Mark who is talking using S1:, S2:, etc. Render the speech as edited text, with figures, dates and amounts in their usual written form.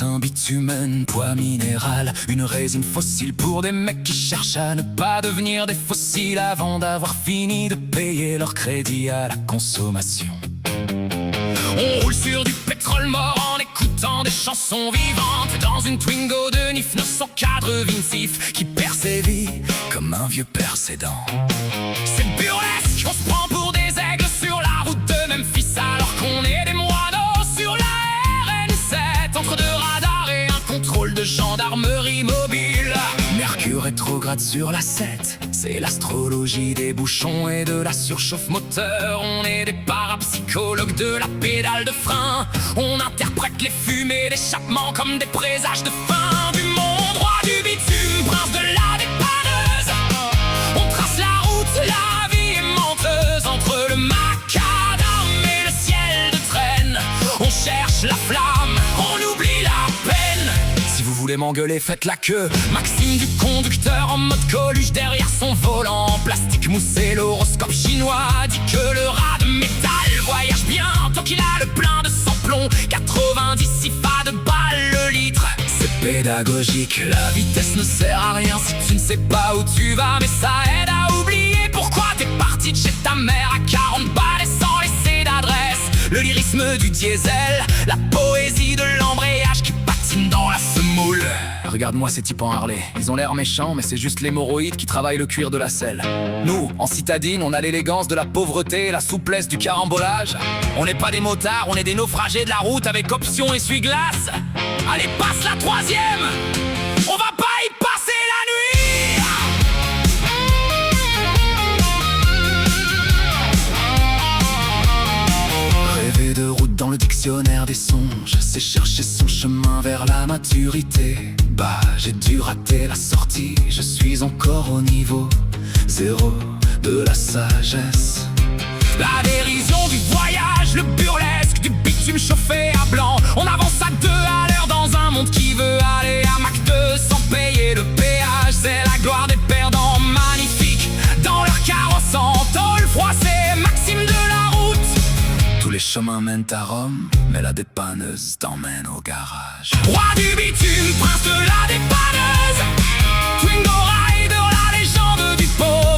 S1: satin bitumen, poids minéral, une résine fossile pour des mecs qui cherchent à ne pas devenir des fossiles avant d'avoir fini de payer leur crédit à la consommation. On roule sur du pétrole mort en écoutant des chansons vivantes dans une Twingo de Nif 904 Vincif qui perd ses vies comme un vieux père cédant. C'est burlesque, on se prend pour des aigles sur la route de Memphis alors qu'on est des moineaux sur la RN7 entre deux radars et un contrôle de gendarmerie mobile. Mercure rétrograde sur la 7, c'est l'astrologie des bouchons et de la surchauffe moteur. On est des parapsychologues de la pédale de frein. On interprète les fumées d'échappement comme des présages de fin du monde. Roi du bitume, prince de la dépanneuse. On trace la route, la vie est menteuse. Entre le macadam et le ciel de traîne, on cherche la flamme, on oublie la peine. Si vous voulez m'engueuler, faites la queue. Maxime du conducteur en mode Coluche derrière son volant en plastique moussé. L'horoscope chinois dit que le rat de métal voyage bien tant qu'il a le plein de sans-plomb. 96 pas de balles le litre. C'est pédagogique, la vitesse ne sert à rien si tu ne sais pas où tu vas. Mais ça aide à oublier pourquoi t'es parti de chez ta mère à 40 balles et sans laisser d'adresse. Le lyrisme du diesel, la poésie de l'embrayage qui patine dans la semoule. Regarde-moi ces types en Harley, ils ont l'air méchants mais c'est juste l'hémorroïde qui travaille le cuir de la selle. Nous, en citadine, on a l'élégance de la pauvreté et la souplesse du carambolage. On n'est pas des motards, on est des naufragés de la route avec option essuie-glace. Allez, passe la troisième, on va pas y passer la nuit. Rêver de route dans le dictionnaire des songes, c'est chercher son chemin vers la maturité. Bah, j'ai dû rater la sortie, je suis encore au niveau 0 de la sagesse. La dérision du voyage, le burlesque du bitume chauffé à blanc. On avance à 2 à l'heure dans un monde qui veut aller à Mac 2 sans payer le péage. C'est la gloire des perdants, magnifiques dans leur carrosse en tôle froissée. Maxime de la route. Tous les chemins mènent à Rome, mais la dépanneuse t'emmène au garage. Roi du bitume, prince de la dépanneuse, Twingo Rider, la légende du pot.